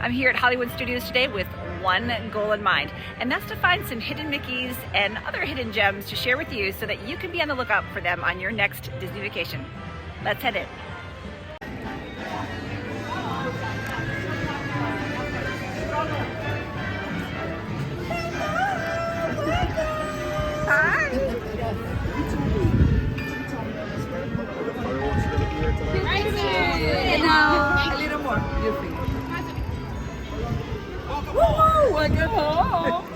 I'm here at Hollywood Studios today with one goal in mind, and that's to find some hidden Mickeys and other hidden gems to share with you so that you can be on the lookout for them on your next Disney vacation. Let's head in. A little more, you think? Woo! I get home.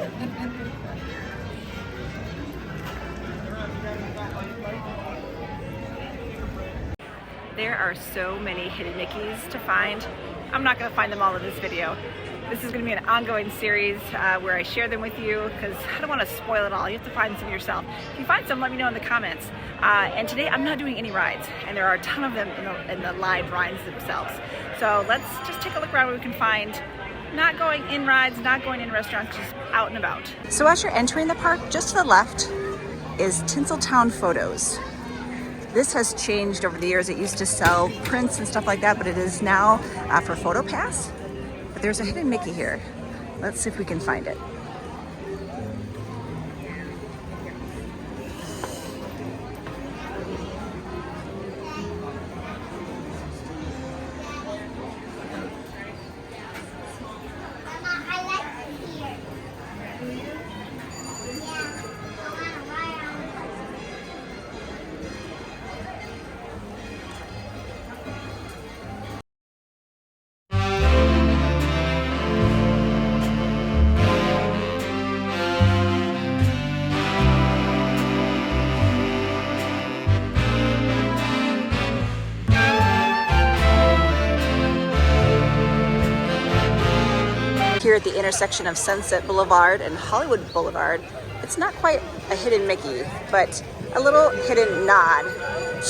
There are so many hidden Mickeys to find. I'm not going to find them all in this video. This is going to be an ongoing series where I share them with you because I don't want to spoil it all. You have to find some yourself. If you find some, let me know in the comments. And today I'm not doing any rides, and there are a ton of them in the live rides themselves. So let's just take a look around what we can find. Not going in rides, not going in restaurants, just out and about. So as you're entering the park, just to the left is Tinseltown Photos. This has changed over the years. It used to sell prints and stuff like that, but it is now for photo pass. But there's a hidden Mickey here. Let's see if we can find it. Here at the intersection of Sunset Boulevard and Hollywood Boulevard, it's not quite a hidden Mickey, but a little hidden nod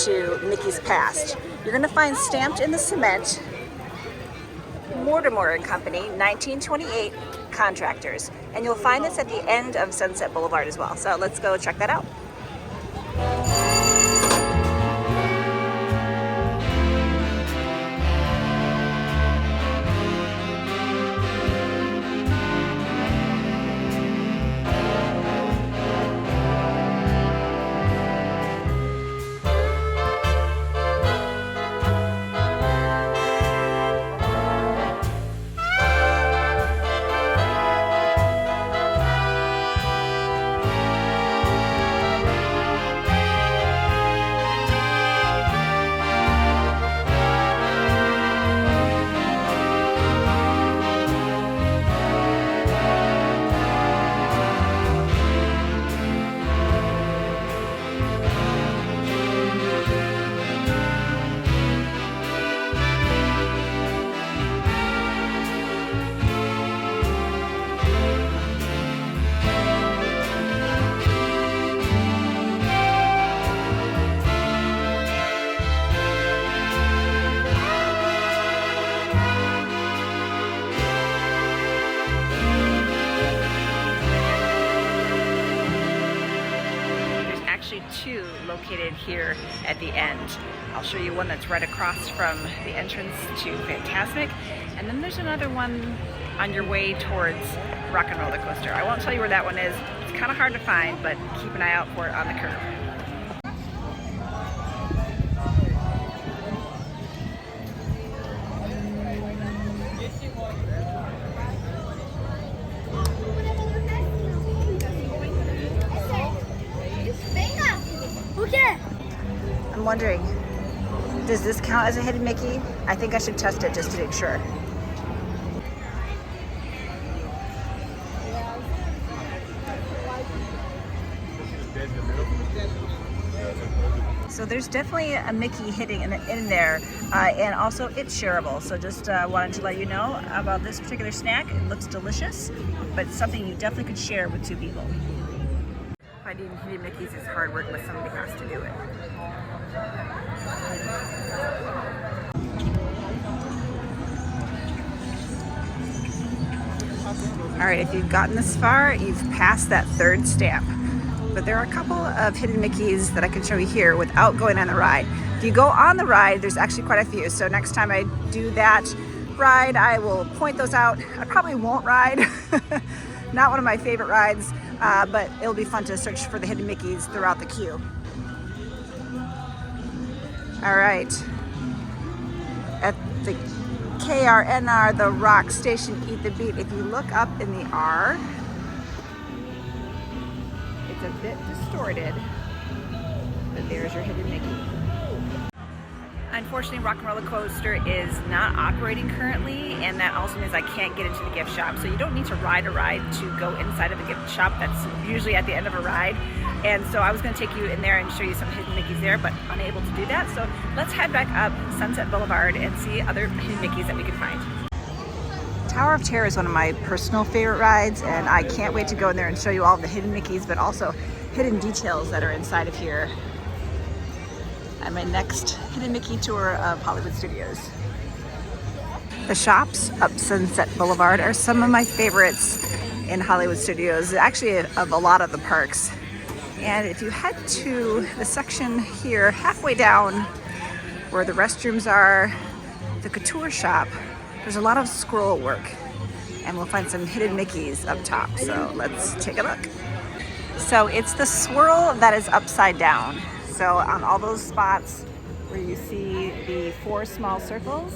to Mickey's past. You're going to find stamped in the cement, Mortimer and Company, 1928 contractors. And you'll find this at the end of Sunset Boulevard as well. So let's go check that out. Two located here at the end. I'll show you one that's right across from the entrance to Fantasmic, and then there's another one on your way towards Rock and Roller Coaster. I won't tell you where that one is. It's kind of hard to find, but keep an eye out for it on the curve. I'm wondering, does this count as a hidden Mickey? I think I should test it just to make sure. So there's definitely a Mickey hidden in there, and also it's shareable. So just wanted to let you know about this particular snack. It looks delicious, but it's something you definitely could share with two people. Finding hidden Mickeys is hard work, but somebody has to do it. All right, if you've gotten this far, you've passed that third stamp. But there are a couple of hidden Mickeys that I can show you here without going on the ride. If you go on the ride, there's actually quite a few. So next time I do that ride, I will point those out. I probably won't ride. Not one of my favorite rides, but it'll be fun to search for the hidden Mickeys throughout the queue. All right, at the KRNR, the Rock Station Eat the Beat, if you look up in the R, it's a bit distorted, but there's your hidden Mickey. Unfortunately, Rock and Roller Coaster is not operating currently, and that also means I can't get into the gift shop. So you don't need to ride a ride to go inside of a gift shop. That's usually at the end of a ride. And so I was going to take you in there and show you some hidden Mickeys there, but unable to do that. So let's head back up Sunset Boulevard and see other hidden Mickeys that we can find. Tower of Terror is one of my personal favorite rides, and I can't wait to go in there and show you all of the hidden Mickeys, but also hidden details that are inside of here. And my next hidden Mickey tour of Hollywood Studios. The shops up Sunset Boulevard are some of my favorites in Hollywood Studios, actually of a lot of the parks. And if you head to the section here, halfway down where the restrooms are, the couture shop, there's a lot of scroll work. And we'll find some hidden Mickeys up top, so let's take a look. So it's the swirl that is upside down. So on all those spots where you see the 4 small circles,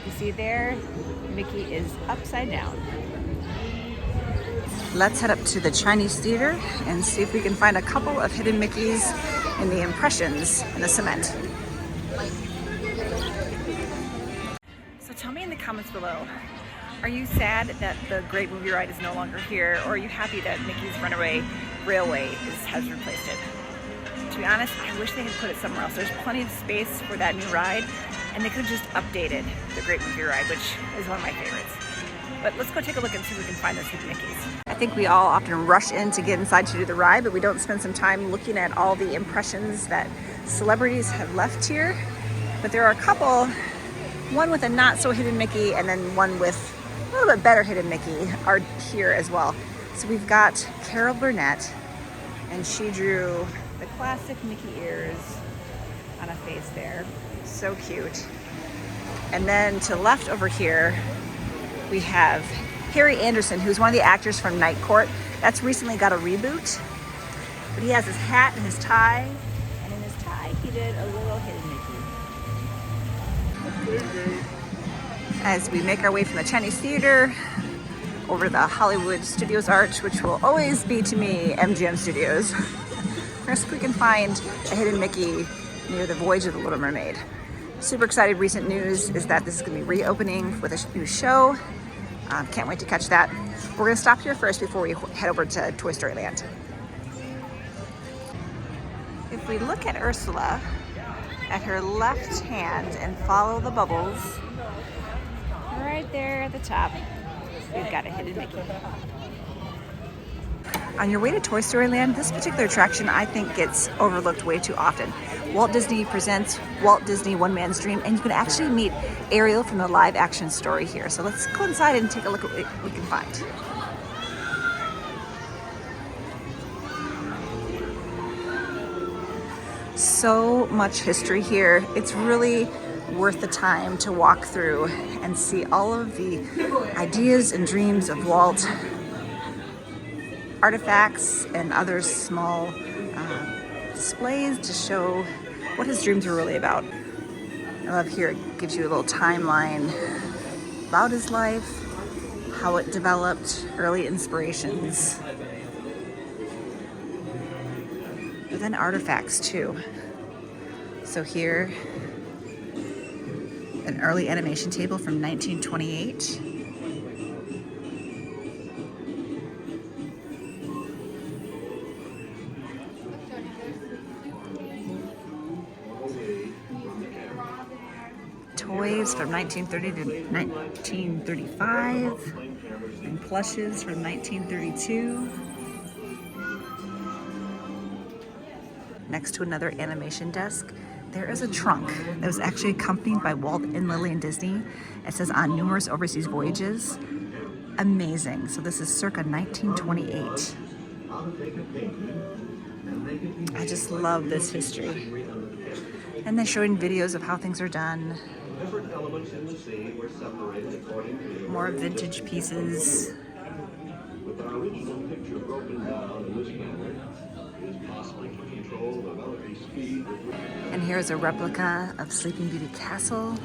you see there, Mickey is upside down. Let's head up to the Chinese Theater and see if we can find a couple of hidden Mickeys in the impressions in the cement. So tell me in the comments below, are you sad that the Great Movie Ride is no longer here, or are you happy that Mickey's Runaway Railway has replaced it? To be honest, I wish they had put it somewhere else. There's plenty of space for that new ride, and they could have just updated the Great Movie Ride, which is one of my favorites. But let's go take a look and see if we can find those hidden Mickeys. I think we all often rush in to get inside to do the ride, but we don't spend some time looking at all the impressions that celebrities have left here. But there are a couple, one with a not so hidden Mickey and then one with a little bit better hidden Mickey are here as well. So we've got Carol Burnett, and she drew the classic Mickey ears on a face there. So cute. And then to the left over here, we have Harry Anderson, who's one of the actors from Night Court. That's recently got a reboot. But he has his hat and his tie, and in his tie he did a little hidden Mickey. As we make our way from the Chinese Theater over the Hollywood Studios Arch, which will always be to me MGM Studios. First, we can find a hidden Mickey near the Voyage of the Little Mermaid. Super excited. Recent news is that this is going to be reopening with a new show. Can't wait to catch that. We're going to stop here first before we head over to Toy Story Land. If we look at Ursula at her left hand and follow the bubbles, right there at the top, we've got a hidden Mickey. On your way to Toy Story Land, this particular attraction I think gets overlooked way too often. Walt Disney presents Walt Disney One Man's Dream, and you can actually meet Ariel from the live action story here. So let's go inside and take a look at what we can find. So much history here. It's really worth the time to walk through and see all of the ideas and dreams of Walt, artifacts and other small displays to show what his dreams were really about. I love here it gives you a little timeline about his life, how it developed, early inspirations, but then artifacts too. So here, an early animation table from 1928. Toys from 1930 to 1935, and plushes from 1932. Next to another animation desk, there is a trunk that was actually accompanied by Walt and Lillian Disney. It says on numerous overseas voyages. Amazing. So this is circa 1928. I just love this history. And they're showing videos of how things are done. Different elements in the scene were separated according to More vintage pieces. with an original picture broken down in this manner, it is possible to control the relative speed with which And here's a replica of Sleeping Beauty Castle.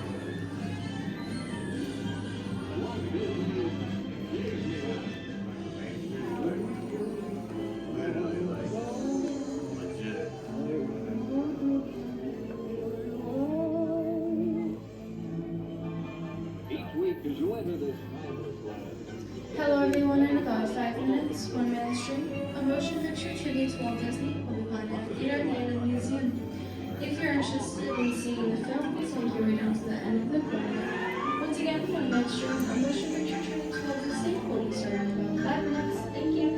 Hello everyone, in about 5 minutes, 1 Main Street, a motion picture tribute to Walt Disney will be playing at the theater at the end of the museum. If you're interested in seeing the film, please make your way down to the end of the corridor. Once again, 1 Main Street, a motion picture tribute to Walt Disney will be starting in about 5 minutes. Thank you.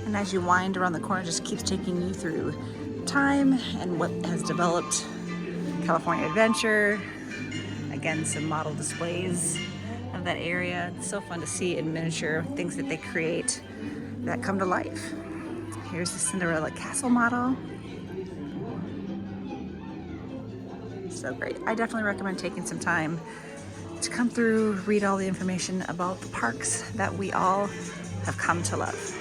And as you wind around the corner, it just keeps taking you through time and what has developed California Adventure. Again, some model displays of that area. It's so fun to see in miniature things that they create that come to life. Here's the Cinderella Castle model. So great. I definitely recommend taking some time to come through, read all the information about the parks that we all have come to love.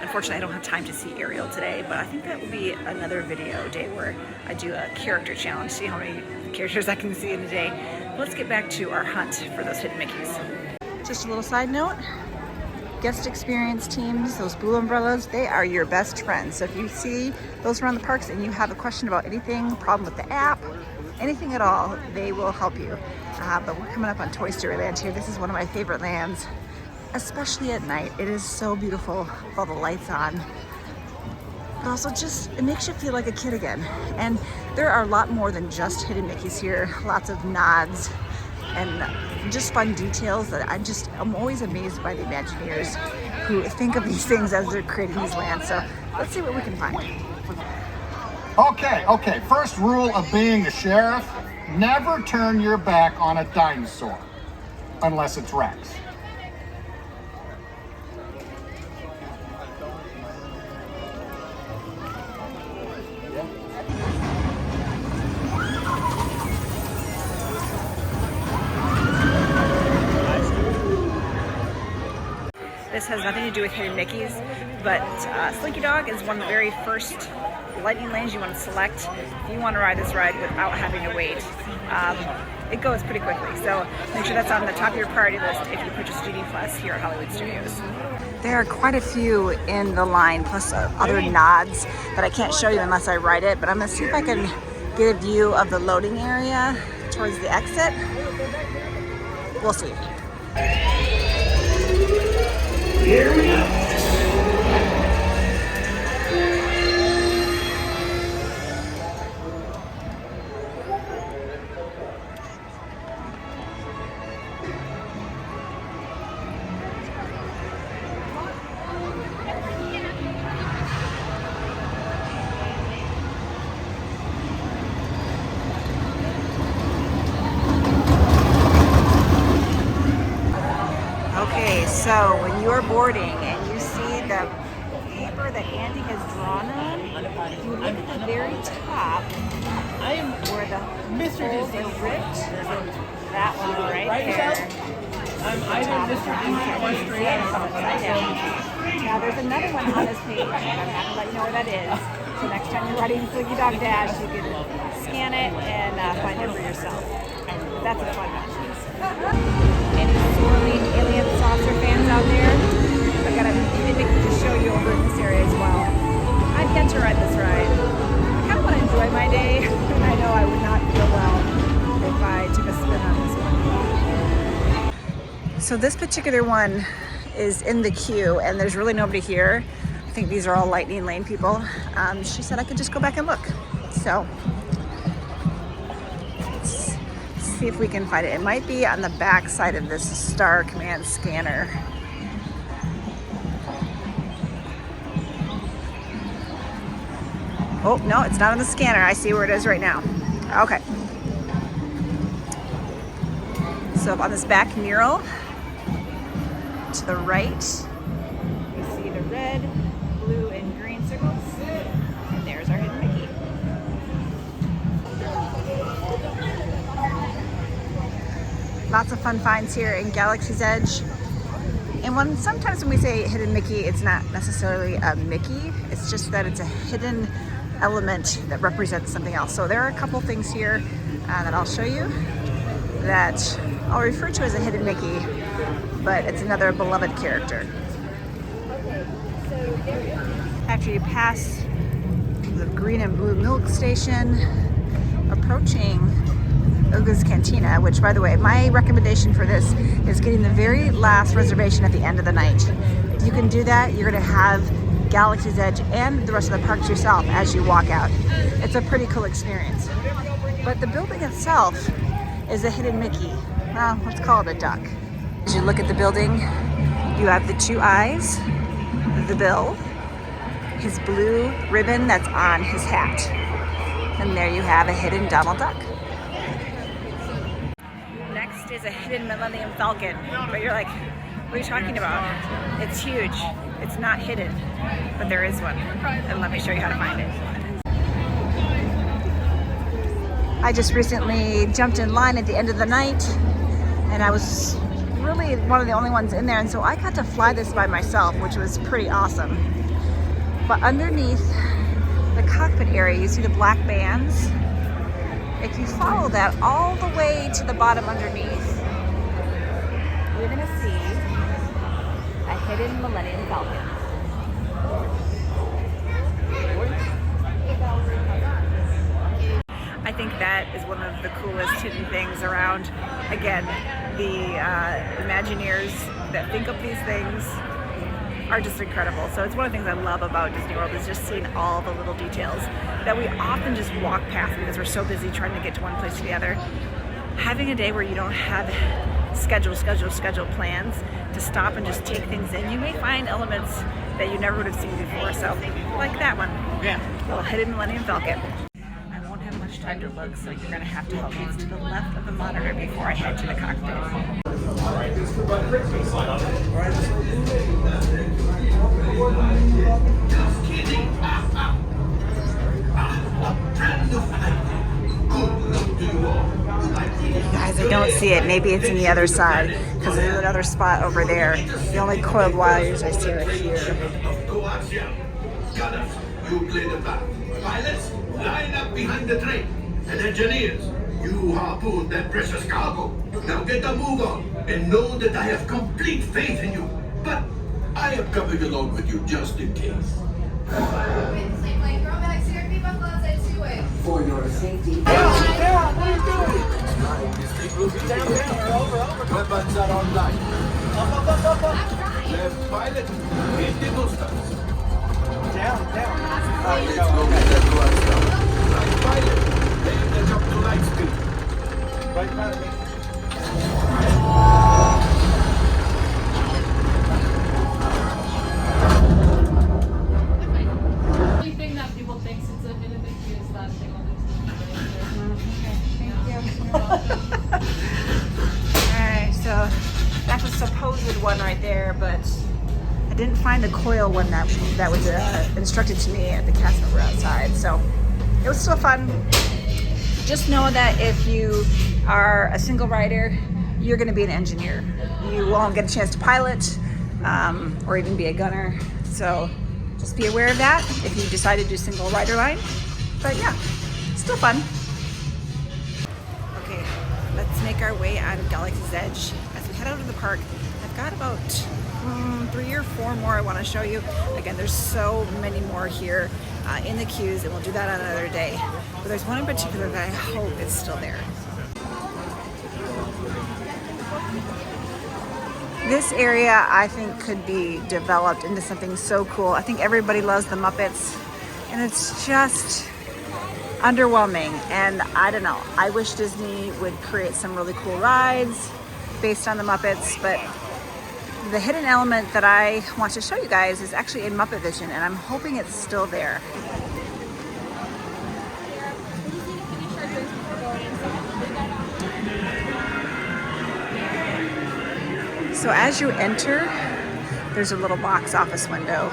Unfortunately, I don't have time to see Ariel today, but I think that will be another video day where I do a character challenge, see how many characters I can see in a day. Let's get back to our hunt for those hidden Mickeys. Just a little side note, guest experience teams, those blue umbrellas, they are your best friends. So if you see those around the parks and you have a question about anything, problem with the app, anything at all, they will help you. But we're coming up on Toy Story Land here. This is one of my favorite lands, especially at night. It is so beautiful with all the lights on. But also just, it makes you feel like a kid again. And there are a lot more than just hidden Mickeys here. Lots of nods and just fun details that I'm always amazed by the Imagineers who think of these things as they're creating these lands. So let's see what we can find. Okay. First rule of being a sheriff, never turn your back on a dinosaur unless it's Rex. This has nothing to do with hidden Mickeys, but Slinky Dog is one of the very first lightning lanes you want to select if you want to ride this ride without having to wait. It goes pretty quickly, so make sure that's on the top of your priority list if you purchase GD Plus here at Hollywood Studios. There are quite a few in the line, plus other nods that I can't show you unless I ride it, but I'm going to see if I can get a view of the loading area towards the exit. We'll see. here we go. Okay, so when you're boarding and you see the paper that Andy has drawn on, you look at the very top where the holes are ripped. That one right there. I'm Mr. See it? It's upside down. Now there's another one on this page, and I'm not going to let you know where that is. So next time you're riding Slinky Dog Dash, you can scan it and find it for yourself. That's a fun one. Any swirly alien saucer fans out there? I've got a hidden Mickey to show you over in this area as well. I've yet to ride this ride. I kind of want to enjoy my day, and I know I would not feel well if I took a spin on this one. So this particular one is in the queue, and there's really nobody here. I think these are all Lightning Lane people. She said I could just go back and look. So let's see if we can find it. It might be on the back side of this Star Command scanner. Oh, no, it's not on the scanner. I see where it is right now. Okay. So on this back mural, to the right, you see the red, blue, and green circles. And there's our hidden Mickey. Lots of fun finds here in Galaxy's Edge. And sometimes when we say hidden Mickey, it's not necessarily a Mickey. It's just that it's a hidden element that represents something else. So there are a couple things here that I'll show you that I'll refer to as a hidden Mickey, but it's another beloved character. After you pass the green and blue milk station, approaching Uga's Cantina, which, by the way, my recommendation for this is getting the very last reservation at the end of the night. If you can do that, you're going to have Galaxy's Edge and the rest of the park to yourself as you walk out. It's a pretty cool experience. But the building itself is a hidden Mickey. Well, let's call it a duck. As you look at the building, you have the two eyes, the bill, his blue ribbon that's on his hat. And there you have a hidden Donald Duck. Next is a hidden Millennium Falcon. But you're like, what are you talking about? It's huge. It's not hidden, but there is one. And let me show you how to find it. I just recently jumped in line at the end of the night, and I was really one of the only ones in there, and so I got to fly this by myself, which was pretty awesome. But underneath the cockpit area, you see the black bands. If you follow that all the way to the bottom underneath, you're gonna see a hidden Millennium Falcon. I think that is one of the coolest hidden things around. Again, the Imagineers that think up these things are just incredible. So it's one of the things I love about Disney World is just seeing all the little details that we often just walk past because we're so busy trying to get to one place to the other. Having a day where you don't have schedule plans to stop and just take things in, you may find elements that you never would have seen before. So like that one, little hidden Millennium Falcon. I won't have much time to look, so you're gonna have to help me. It's to the left of the monitor before I head to the cockpit. Guys, I don't see it. Maybe it's in the other side because there's another spot over there. The only coiled wires I see are here. Gunners, you play the back. Pilots, line up behind the train. And engineers, you harpoon that precious cargo. Now get a move on and know that I have complete faith in you. But I am coming along with you just in case. For your safety. Down, what are you doing? Weapons are online. Up. Left pilot, hit the boosters. Down. Let's go get that towards down. Right pilot, take the jump to light speed. Right behind me. Only thing that people think it's a hidden Mickey is that thing on Alright, so that's a supposed one right there, but I didn't find the coil one that was instructed to me at the cast member outside. So it was still fun. Just know that if you are a single rider, you're going to be an engineer. You won't get a chance to pilot or even be a gunner. So just be aware of that if you decide to do single rider line. But yeah, still fun. Okay, let's make our way out of Galaxy's Edge. As we head out of the park, I've got about 3 or 4 more I want to show you. Again, there's so many more here in the queues, and we'll do that on another day. But there's one in particular that I hope is still there. This area, I think, could be developed into something so cool. I think everybody loves the Muppets, and it's just underwhelming. And I don't know, I wish Disney would create some really cool rides based on the Muppets, but the hidden element that I want to show you guys is actually in Muppet Vision, and I'm hoping it's still there. So as you enter, there's a little box office window,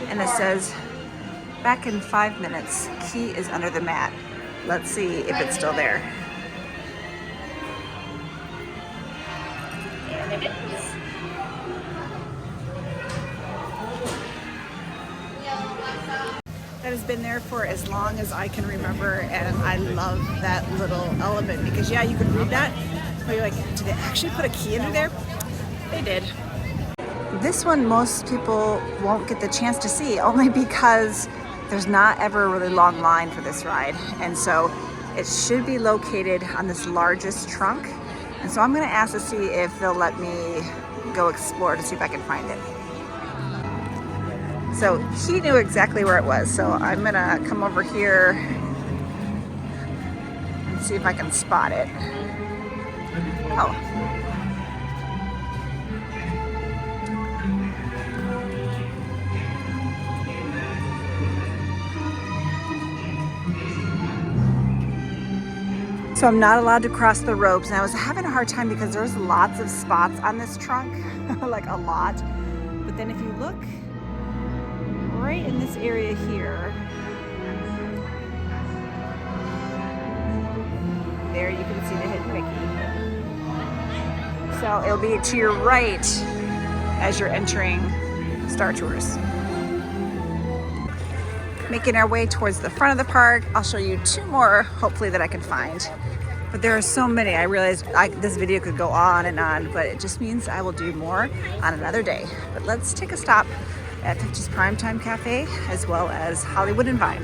and it says, "Back in 5 minutes, key is under the mat." Let's see if it's still there. minutes. That has been there for as long as I can remember, and I love that little element because yeah, you could read that, but you're like, did they actually put a key under there? They did. This one most people won't get the chance to see only because there's not ever a really long line for this ride, and so it should be located on this largest trunk, and so I'm going to ask to see if they'll let me go explore to see if I can find it. So he knew exactly where it was, so I'm gonna come over here and see if I can spot it. Oh. So I'm not allowed to cross the ropes, and I was having a hard time because there's lots of spots on this trunk, like a lot. But then if you look right in this area here, there you can see the hidden Mickey. So it'll be to your right as you're entering Star Tours. Making our way towards the front of the park, I'll show you two more, hopefully, that I can find. But there are so many, I realize this video could go on and on, but it just means I will do more on another day. But let's take a stop at 50's Primetime Cafe, as well as Hollywood and Vine.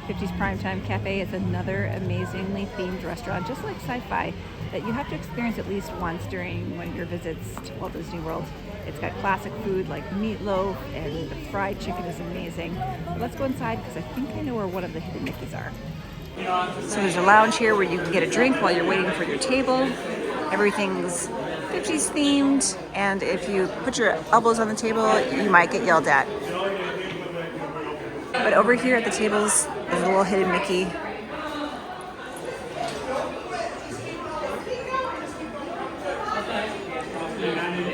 50's Primetime Cafe is another amazingly themed restaurant, just like Sci-Fi, that you have to experience at least once during one of your visits to Walt Disney World. It's got classic food like meatloaf, and the fried chicken is amazing. But let's go inside because I think I know where one of the hidden Mickeys are. So there's a lounge here where you can get a drink while you're waiting for your table. Everything's 50's themed, and if you put your elbows on the table, you might get yelled at. But over here at the tables, there's a little hidden Mickey.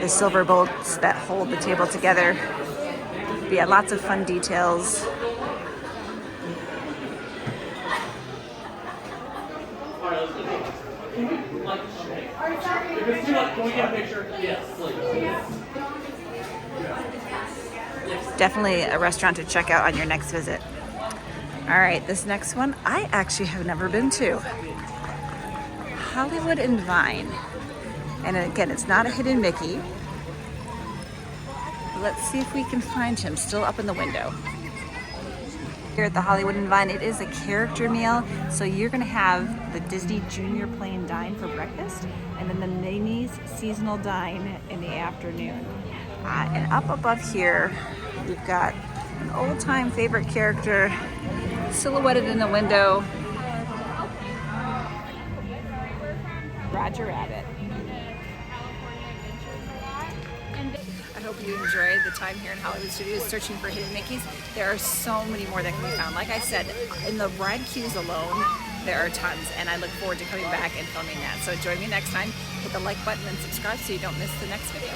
The silver bolts that hold the table together. But yeah, lots of fun details. Can we get a picture? Yes, please. Definitely a restaurant to check out on your next visit. All right, this next one I actually have never been to. Hollywood and Vine. And again, it's not a hidden Mickey. Let's see if we can find him still up in the window. Here at the Hollywood and Vine, it is a character meal. So you're gonna have the Disney Junior Plain Dine for breakfast, and then the Minnie's Seasonal Dine in the afternoon. And up above here, we've got an old-time favorite character silhouetted in the window. Roger Rabbit. I hope you enjoyed the time here in Hollywood Studios searching for hidden Mickeys. There are so many more that can be found. Like I said, in the ride queues alone, there are tons, and I look forward to coming back and filming that. So join me next time. Hit the like button and subscribe so you don't miss the next video.